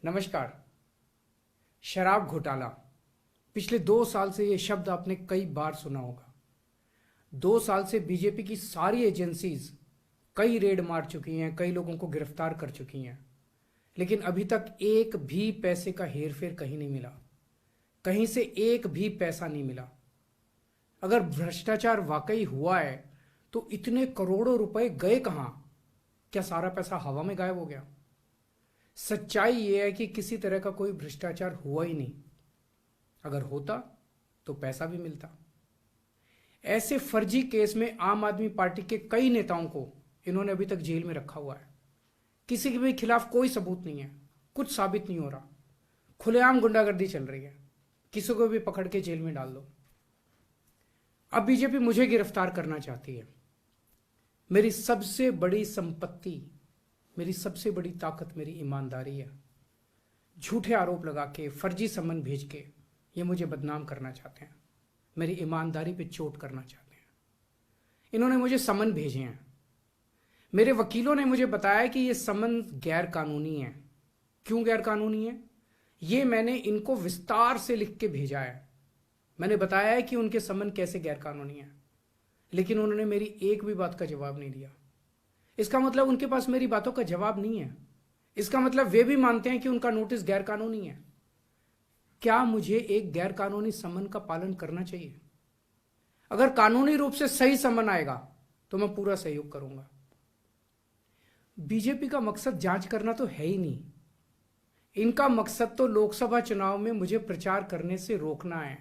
नमस्कार। शराब घोटाला। पिछले 2 साल से यह शब्द आपने कई बार सुना होगा। 2 साल से बीजेपी की सारी एजेंसीज कई रेड मार चुकी हैं, कई लोगों को गिरफ्तार कर चुकी हैं, लेकिन अभी तक एक भी पैसे का हेरफेर कहीं नहीं मिला। कहीं से एक भी पैसा नहीं मिला। अगर भ्रष्टाचार वाकई हुआ है तो इतने करोड़ों रुपए गए कहां? क्या सारा पैसा हवा में गायब हो गया? सच्चाई यह है कि किसी तरह का कोई भ्रष्टाचार हुआ ही नहीं। अगर होता तो पैसा भी मिलता। ऐसे फर्जी केस में आम आदमी पार्टी के कई नेताओं को इन्होंने अभी तक जेल में रखा हुआ है। किसी के भी खिलाफ कोई सबूत नहीं है, कुछ साबित नहीं हो रहा, खुलेआम गुंडागर्दी चल रही है, किसी को भी पकड़ के जेल में डाल दो। अब बीजेपी मुझे गिरफ्तार करना चाहती है। मेरी सबसे बड़ी संपत्ति, मेरी सबसे बड़ी ताकत मेरी ईमानदारी है। झूठे आरोप लगा के, फर्जी समन भेज के ये मुझे बदनाम करना चाहते हैं, मेरी ईमानदारी पे चोट करना चाहते हैं। इन्होंने मुझे समन भेजे हैं। मेरे वकीलों ने मुझे बताया कि ये समन गैर कानूनी है। क्यों गैर कानूनी है? ये मैंने इनको विस्तार से लिख के भेजा है। मैंने बताया है कि उनके समन कैसे गैर कानूनी है, लेकिन उन्होंने मेरी एक भी बात का जवाब नहीं दिया। इसका मतलब उनके पास मेरी बातों का जवाब नहीं है। इसका मतलब वे भी मानते हैं कि उनका नोटिस गैर कानूनी है। क्या मुझे एक गैर कानूनी समन का पालन करना चाहिए? अगर कानूनी रूप से सही समन आएगा तो मैं पूरा सहयोग करूंगा। बीजेपी का मकसद जांच करना तो है ही नहीं। इनका मकसद तो लोकसभा चुनाव में मुझे प्रचार करने से रोकना है।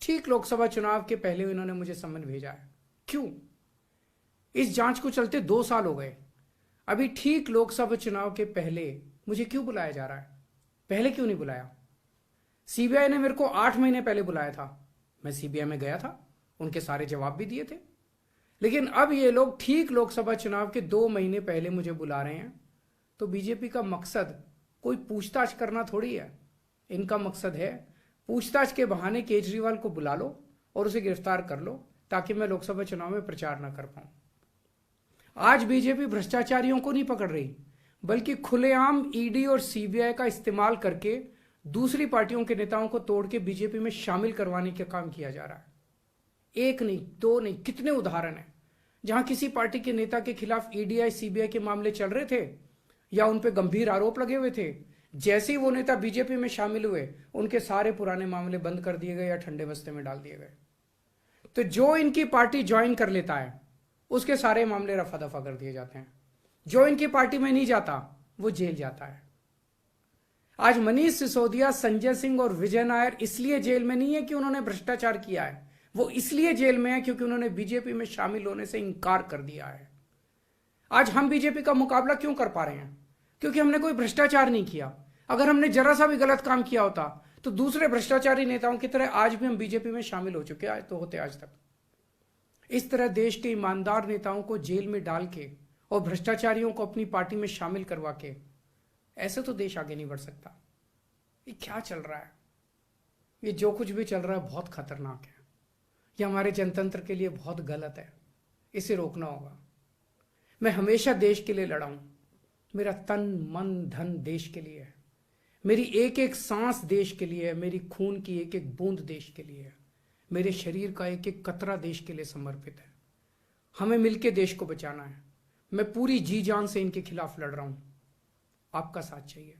ठीक लोकसभा चुनाव के पहले इन्होंने मुझे समन भेजा है। क्यों? इस जांच को चलते 2 साल हो गए। अभी ठीक लोकसभा चुनाव के पहले मुझे क्यों बुलाया जा रहा है? पहले क्यों नहीं बुलाया? सीबीआई ने मेरे को 8 महीने पहले बुलाया था। मैं सीबीआई में गया था, उनके सारे जवाब भी दिए थे। लेकिन अब ये लोग ठीक लोकसभा चुनाव के 2 महीने पहले मुझे बुला रहे हैं। तो बीजेपी का मकसद कोई पूछताछ करना थोड़ी है। इनका मकसद है पूछताछ के बहाने केजरीवाल को बुला लो और उसे गिरफ्तार कर लो, ताकि मैं लोकसभा चुनाव में प्रचार ना कर पाऊं। आज बीजेपी भ्रष्टाचारियों को नहीं पकड़ रही, बल्कि खुलेआम ईडी और सीबीआई का इस्तेमाल करके दूसरी पार्टियों के नेताओं को तोड़ के बीजेपी में शामिल करवाने का काम किया जा रहा है। एक नहीं, दो नहीं, कितने उदाहरण हैं जहां किसी पार्टी के नेता के खिलाफ ईडीआई सीबीआई के मामले चल रहे थे या उन पर गंभीर आरोप लगे हुए थे। जैसे ही वो नेता बीजेपी में शामिल हुए, उनके सारे पुराने मामले बंद कर दिए गए या ठंडे बस्ते में डाल दिए गए। तो जो इनकी पार्टी ज्वाइन कर लेता है उसके सारे मामले रफा दफा कर दिए जाते हैं। जो इनकी पार्टी में नहीं जाता वो जेल जाता है। आज मनीष सिसोदिया, संजय सिंह और विजय नायर इसलिए जेल में नहीं है कि उन्होंने भ्रष्टाचार किया है। वो इसलिए जेल में है क्योंकि उन्होंने बीजेपी में शामिल होने से इंकार कर दिया है। आज हम बीजेपी का मुकाबला क्यों कर पा रहे हैं? क्योंकि हमने कोई भ्रष्टाचार नहीं किया। अगर हमने जरा सा भी गलत काम किया होता तो दूसरे भ्रष्टाचारी नेताओं की तरह आज भी हम बीजेपी में शामिल हो चुके तो होते आज तक। इस तरह देश के ईमानदार नेताओं को जेल में डाल के और भ्रष्टाचारियों को अपनी पार्टी में शामिल करवा के ऐसे तो देश आगे नहीं बढ़ सकता। ये क्या चल रहा है? ये जो कुछ भी चल रहा है बहुत खतरनाक है। ये हमारे जनतंत्र के लिए बहुत गलत है। इसे रोकना होगा। मैं हमेशा देश के लिए लड़ा हूं। मेरा तन मन धन देश के लिए है। मेरी एक एक सांस देश के लिए है। मेरी खून की एक एक बूंद देश के लिए है। मेरे शरीर का एक एक कतरा देश के लिए समर्पित है। हमें मिलकर देश को बचाना है। मैं पूरी जी जान से इनके खिलाफ लड़ रहा हूं। आपका साथ चाहिए।